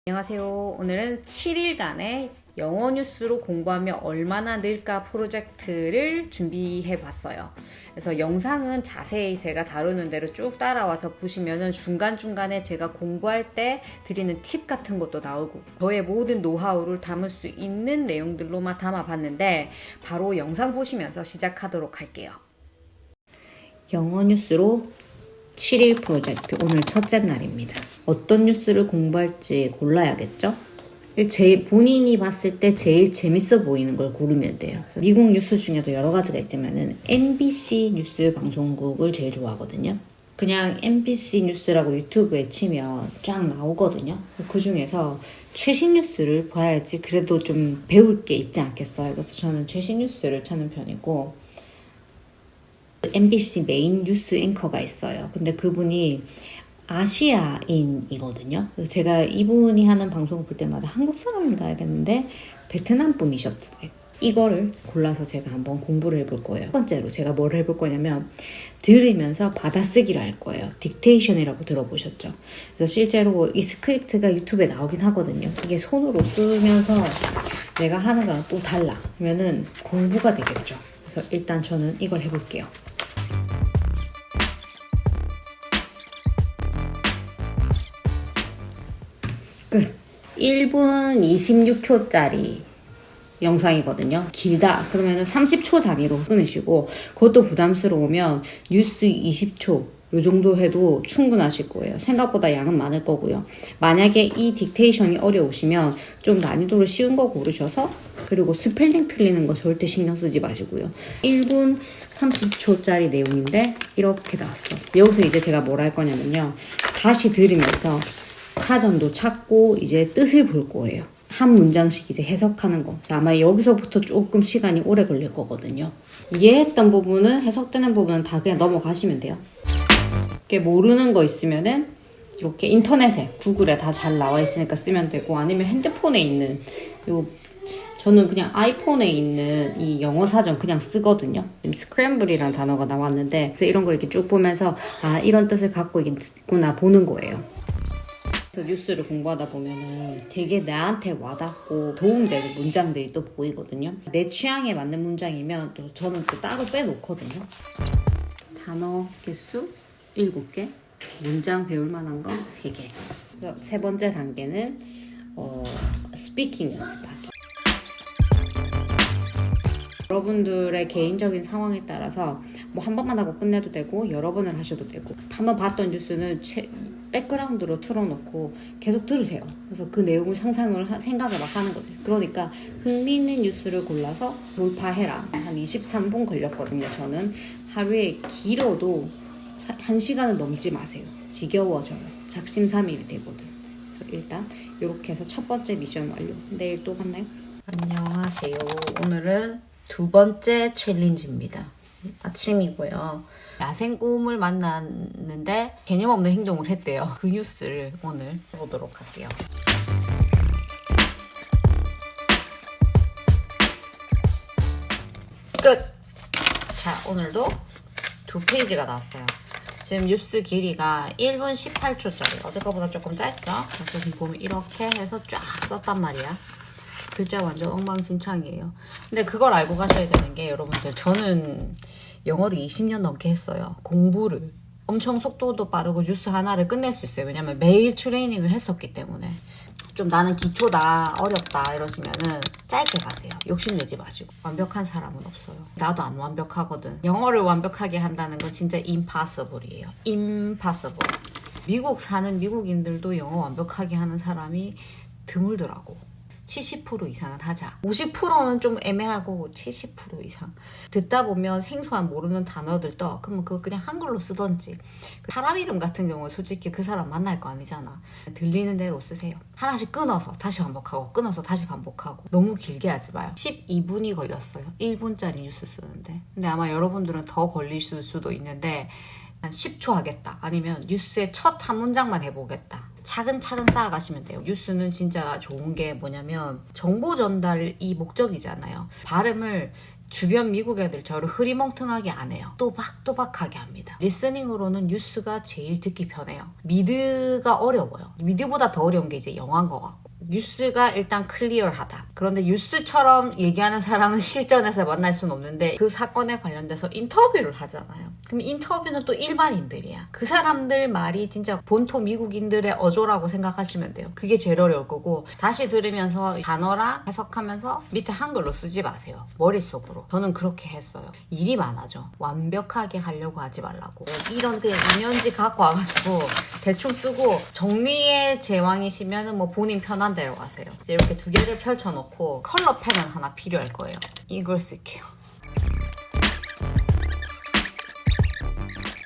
안녕하세요. 오늘은 7일간의 영어 뉴스로 공부하면 얼마나 늘까 프로젝트를 준비해 봤어요. 그래서 영상은 자세히 제가 다루는 대로 쭉 따라와서 보시면은 중간중간에 제가 공부할 때 드리는 팁 같은 것도 나오고 저의 모든 노하우를 담을 수 있는 내용들로만 담아 봤는데 바로 영상 보시면서 시작하도록 할게요. 영어 뉴스로 7일 프로젝트 오늘 첫째 날입니다. 어떤 뉴스를 공부할지 골라야겠죠? 제 본인이 봤을 때 제일 재밌어 보이는 걸 고르면 돼요. 미국 뉴스 중에도 여러 가지가 있지만은 MBC 뉴스 방송국을 제일 좋아하거든요. 그냥 MBC 뉴스라고 유튜브에 치면 쫙 나오거든요. 그 중에서 최신 뉴스를 봐야지 그래도 좀 배울 게 있지 않겠어요. 그래서 저는 최신 뉴스를 찾는 편이고 MBC 메인 뉴스 앵커가 있어요. 근데 그분이 아시아인이거든요. 그래서 제가 이분이 하는 방송을 볼 때마다 한국 사람인가 했는데 베트남 분이셨어요. 이거를 골라서 제가 한번 공부를 해볼 거예요. 첫 번째로 제가 뭘 해볼 거냐면 들으면서 받아쓰기를 할 거예요. 딕테이션이라고 들어보셨죠? 그래서 실제로 이 스크립트가 유튜브에 나오긴 하거든요. 이게 손으로 쓰면서 내가 하는 거랑 또 달라. 그러면은 공부가 되겠죠. 그래서 일단 저는 이걸 해볼게요. 끝. 1분 26초짜리 영상이거든요. 길다 그러면 30초 단위로 끊으시고, 그것도 부담스러우면 뉴스 20초 요 정도 해도 충분하실 거예요. 생각보다 양은 많을 거고요. 만약에 이 딕테이션이 어려우시면 좀 난이도를 쉬운 거 고르셔서, 그리고 스펠링 틀리는 거 절대 신경 쓰지 마시고요. 1분 30초짜리 내용인데 이렇게 나왔어. 여기서 이제 제가 뭘 할 거냐면요, 다시 들으면서 사전도 찾고 이제 뜻을 볼 거예요. 한 문장씩 이제 해석하는 거. 아마 여기서부터 조금 시간이 오래 걸릴 거거든요. 이해했던 부분은, 해석되는 부분은 다 그냥 넘어가시면 돼요. 이렇게 모르는 거 있으면은 이렇게 인터넷에, 구글에 다 잘 나와 있으니까 쓰면 되고, 아니면 핸드폰에 있는 저는 그냥 아이폰에 있는 이 영어 사전 그냥 쓰거든요. 지금 스크램블이라는 단어가 나왔는데, 그래서 이런 걸 이렇게 쭉 보면서 아, 이런 뜻을 갖고 있구나 보는 거예요. 뉴스를 공부하다 보면은 되게 나한테 와닿고 도움되는 문장들이 또 보이거든요. 내 취향에 맞는 문장이면 또 저는 또 따로 빼놓거든요. 단어 개수 7개, 문장 배울 만한 거 3개. 세 번째 단계는 스피킹 연습하기. 여러분들의 개인적인 상황에 따라서 뭐 한 번만 하고 끝내도 되고 여러 번을 하셔도 되고, 한번 봤던 뉴스는 백그라운드로 틀어놓고 계속 들으세요. 그래서 그 내용을 생각을 막 하는 거죠. 그러니까 흥미있는 뉴스를 골라서 돌파해라. 한 23분 걸렸거든요. 저는 하루에 길어도 1시간을 넘지 마세요. 지겨워져요. 작심삼일이 되거든. 그래서 일단 이렇게 해서 첫 번째 미션 완료. 내일 또 만나요. 안녕하세요. 오늘은 두 번째 챌린지입니다. 아침이고요. 야생 꿈을 만났는데 개념 없는 행동을 했대요. 그 뉴스를 오늘 해보도록 할게요. 끝! 자, 오늘도 2페이지가 나왔어요. 지금 뉴스 길이가 1분 18초짜리. 어제 거보다 조금 짧죠? 그래서 보면 이렇게 해서 쫙 썼단 말이야. 글자 완전 엉망진창이에요. 근데 그걸 알고 가셔야 되는 게, 여러분들, 저는 영어를 20년 넘게 했어요. 공부를. 엄청 속도도 빠르고 뉴스 하나를 끝낼 수 있어요. 왜냐면 매일 트레이닝을 했었기 때문에. 좀 나는 기초다, 어렵다 이러시면은 짧게 가세요. 욕심내지 마시고. 완벽한 사람은 없어요. 나도 안 완벽하거든. 영어를 완벽하게 한다는 건 진짜 impossible이에요. impossible. 미국 사는 미국인들도 영어 완벽하게 하는 사람이 드물더라고. 70% 이상은 하자. 50%는 좀 애매하고 70% 이상. 듣다 보면 생소한 모르는 단어들 떠. 그러면 그거 그냥 한글로 쓰던지. 사람 이름 같은 경우는 솔직히 그 사람 만날 거 아니잖아. 들리는 대로 쓰세요. 하나씩 끊어서 다시 반복하고, 끊어서 다시 반복하고. 너무 길게 하지 마요. 12분이 걸렸어요. 1분짜리 뉴스 쓰는데. 근데 아마 여러분들은 더 걸리실 수도 있는데, 한 10초 하겠다. 아니면 뉴스의 첫 한 문장만 해보겠다. 차근차근 쌓아가시면 돼요. 뉴스는 진짜 좋은 게 뭐냐면 정보 전달이 목적이잖아요. 발음을 주변 미국 애들 저를 흐리멍텅하게 안 해요. 또박또박하게 합니다. 리스닝으로는 뉴스가 제일 듣기 편해요. 미드가 어려워요. 미드보다 더 어려운 게 이제 영어인 것 같고. 뉴스가 일단 클리어하다. 그런데 뉴스처럼 얘기하는 사람은 실전에서 만날 수는 없는데 그 사건에 관련돼서 인터뷰를 하잖아요. 그럼 인터뷰는 또 일반인들이야. 그 사람들 말이 진짜 본토 미국인들의 어조라고 생각하시면 돼요. 그게 제일 어려울 거고 다시 들으면서 단어랑 해석하면서 밑에 한글로 쓰지 마세요. 머릿속으로. 저는 그렇게 했어요. 일이 많아져. 완벽하게 하려고 하지 말라고. 이런 그냥 이면지 갖고 와가지고 대충 쓰고 정리의 제왕이시면 뭐 본인 편한 대로 가세요. 이제 이렇게 두 개를 펼쳐놓고 컬러 펜은 하나 필요할 거예요. 이걸 쓸게요.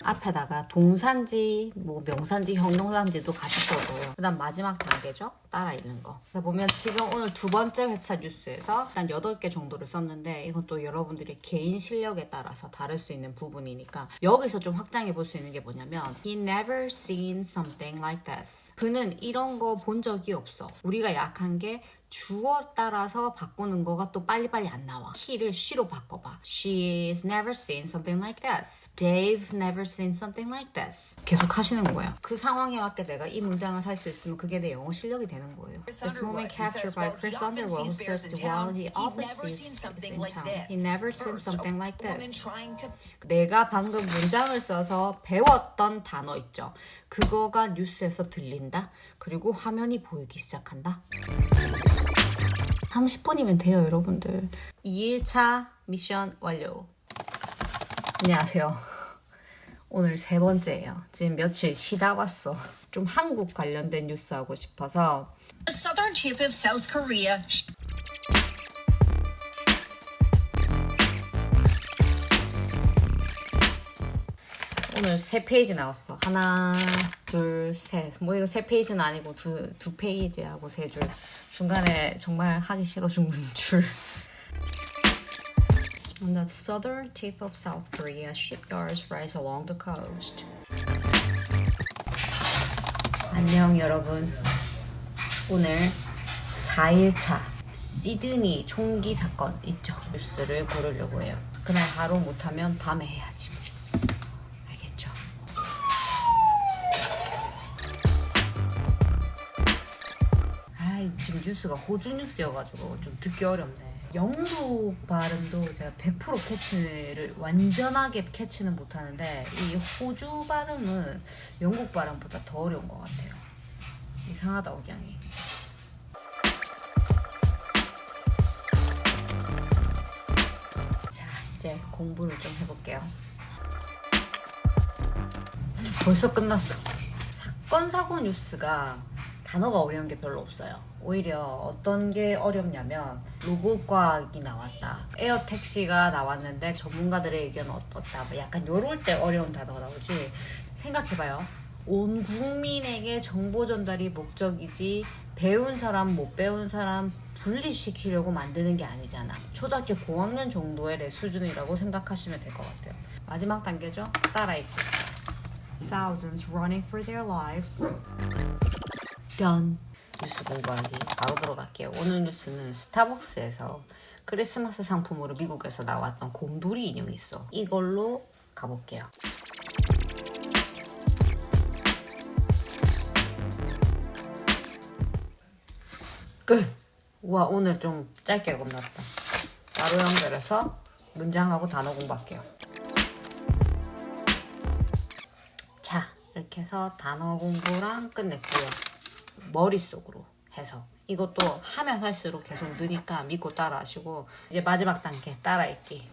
앞에다가 동산지, 뭐 명산지, 형용산지도 같이 써줘요. 그 다음 마지막 단계죠. 따라 읽는 거. 그래서 보면 지금 오늘 두 번째 회차 뉴스에서 일단 8개 정도를 썼는데 이건 또 여러분들의 개인 실력에 따라서 다를 수 있는 부분이니까 여기서 좀 확장해 볼 수 있는 게 뭐냐면 He never seen something like this. 그는 이런 거 본 적이 없어. 우리가 약한 게 주어 따라서 바꾸는 거가 또 빨리빨리 안 나와. he를 she로 바꿔봐. She's never seen something like this. Dave never seen something like this. 계속 하시는 거야. 그 상황에 맞게 내가 이 문장을 할 수 있으면 그게 내 영어 실력이 되는 거예요. This moment captured by Chris Underwood who says while he often sees in town, he never seen something like this. 내가 방금 문장을 써서 배웠던 단어 있죠. 그거가 뉴스에서 들린다. 그리고 화면이 보이기 시작한다. 30분이면 돼요, 여러분들. 2일차 미션 완료. 안녕하세요. 오늘 3번째예요. 지금 며칠 쉬다 왔어. 좀 한국 관련된 뉴스 하고 싶어서. The southern tip of South Korea. 오늘 3페이지 나왔어. 하나, 둘, 셋. 뭐 이거 3페이지는 아니고 두 페이지하고 3줄. 중간에 정말 하기 싫어 죽는 줄. On the southern tip of South Korea, shipyards rise along the coast. 안녕 여러분. 오늘 4일차 시드니 총기 사건 있죠. 뉴스를 고르려고 해요. 그날 하루 못하면 밤에 해야지. 알겠죠? 지금 뉴스가 호주 뉴스여가지고 좀 듣기 어렵네. 영국 발음도 제가 100% 캐치를 완전하게 캐치는 못하는데 이 호주 발음은 영국 발음보다 더 어려운 것 같아요. 이상하다 억양이. 자 이제 공부를 좀 해볼게요. 벌써 끝났어. 사건 사고 뉴스가 단어가 어려운 게 별로 없어요. 오히려 어떤 게 어렵냐면 로봇 과학이 나왔다. 에어 택시가 나왔는데 전문가들의 의견은 어떻다. 약간 요럴 때 어려운 단어가 나오지. 생각해봐요. 온 국민에게 정보 전달이 목적이지 배운 사람 못 배운 사람 분리시키려고 만드는 게 아니잖아. 초등학교 고학년 정도의 내 수준이라고 생각하시면 될 것 같아요. 마지막 단계죠. 따라읽기. Thousands running for their lives. Done. 뉴스 공부하기 바로 들어갈게요. 오늘 뉴스는 스타벅스에서 크리스마스 상품으로 미국에서 나왔던 곰돌이 인형이 있어. 이걸로 가볼게요. 끝! 우와 오늘 좀 짧게 끝났다. 바로 연결해서 문장하고 단어 공부할게요. 자 이렇게 해서 단어 공부랑 끝냈고요. 머릿속으로 해서 이것도 하면 할수록 계속 느니까 믿고 따라 하시고 이제 마지막 단계 따라 읽기.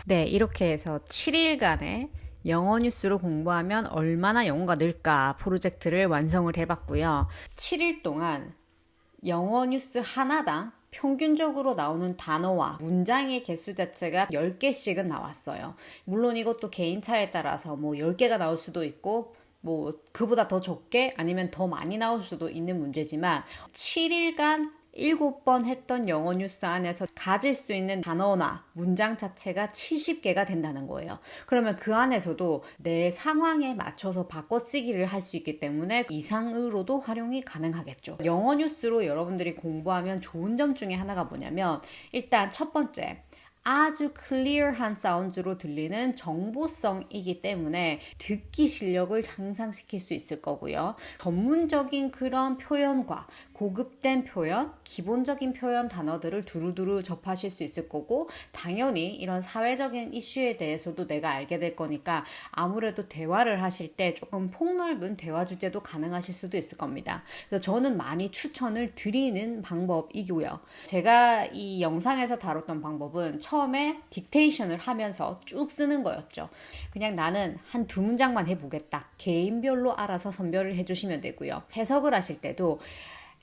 네, 이렇게 해서 7일간의 영어 뉴스로 공부하면 얼마나 영어가 늘까 프로젝트를 완성을 해봤고요. 7일 동안 영어 뉴스 하나당 평균적으로 나오는 단어와 문장의 개수 자체가 10개씩은 나왔어요. 물론 이것도 개인차에 따라서 뭐 10개가 나올 수도 있고 뭐 그보다 더 적게 아니면 더 많이 나올 수도 있는 문제지만 7일간 7번 했던 영어 뉴스 안에서 가질 수 있는 단어나 문장 자체가 70개가 된다는 거예요. 그러면 그 안에서도 내 상황에 맞춰서 바꿔쓰기를 할 수 있기 때문에 이상으로도 활용이 가능하겠죠. 영어 뉴스로 여러분들이 공부하면 좋은 점 중에 하나가 뭐냐면 일단 첫 번째, 아주 클리어한 사운드로 들리는 정보성이기 때문에 듣기 실력을 향상시킬 수 있을 거고요. 전문적인 그런 표현과 고급된 표현, 기본적인 표현 단어들을 두루두루 접하실 수 있을 거고 당연히 이런 사회적인 이슈에 대해서도 내가 알게 될 거니까 아무래도 대화를 하실 때 조금 폭넓은 대화 주제도 가능하실 수도 있을 겁니다. 그래서 저는 많이 추천을 드리는 방법이고요. 제가 이 영상에서 다뤘던 방법은 처음에 딕테이션을 하면서 쭉 쓰는 거였죠. 그냥 나는 한 두 문장만 해보겠다. 개인별로 알아서 선별을 해주시면 되고요. 해석을 하실 때도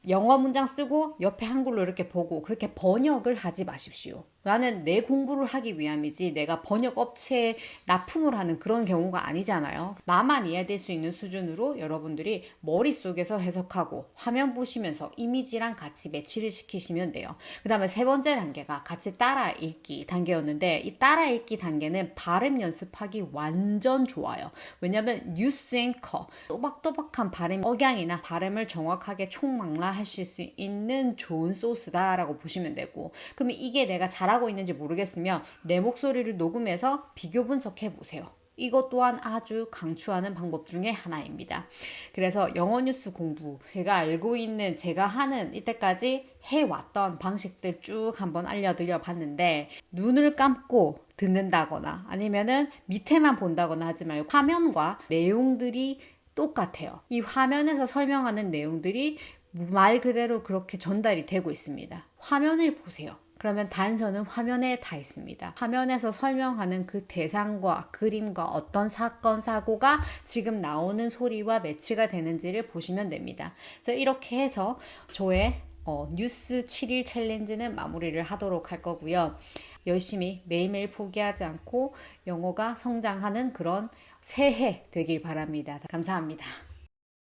영어 문장 쓰고 옆에 한글로 이렇게 보고 그렇게 번역을 하지 마십시오. 나는 내 공부를 하기 위함이지 내가 번역 업체에 납품을 하는 그런 경우가 아니잖아요. 나만 이해될 수 있는 수준으로 여러분들이 머릿속에서 해석하고 화면 보시면서 이미지랑 같이 매치를 시키시면 돼요. 그 다음에 세 번째 단계가 같이 따라 읽기 단계였는데 이 따라 읽기 단계는 발음 연습하기 완전 좋아요. 왜냐면 뉴스 앵커 또박또박한 발음 억양이나 발음을 정확하게 총망라하실 수 있는 좋은 소스다라고 보시면 되고 그러면 이게 내가 잘하고 있는지 모르겠으면 내 목소리를 녹음해서 비교 분석해 보세요. 이것 또한 아주 강추하는 방법 중에 하나입니다. 그래서 영어 뉴스 공부 제가 알고 있는 제가 하는 이때까지 해왔던 방식들 쭉 한번 알려드려 봤는데 눈을 감고 듣는다거나 아니면은 밑에만 본다거나 하지 말고 화면과 내용들이 똑같아요. 이 화면에서 설명하는 내용들이 말 그대로 그렇게 전달이 되고 있습니다. 화면을 보세요. 그러면 단서는 화면에 다 있습니다. 화면에서 설명하는 그 대상과 그림과 어떤 사건, 사고가 지금 나오는 소리와 매치가 되는지를 보시면 됩니다. 그래서 이렇게 해서 저의 뉴스 7일 챌린지는 마무리를 하도록 할 거고요. 열심히 매일매일 포기하지 않고 영어가 성장하는 그런 새해 되길 바랍니다. 감사합니다.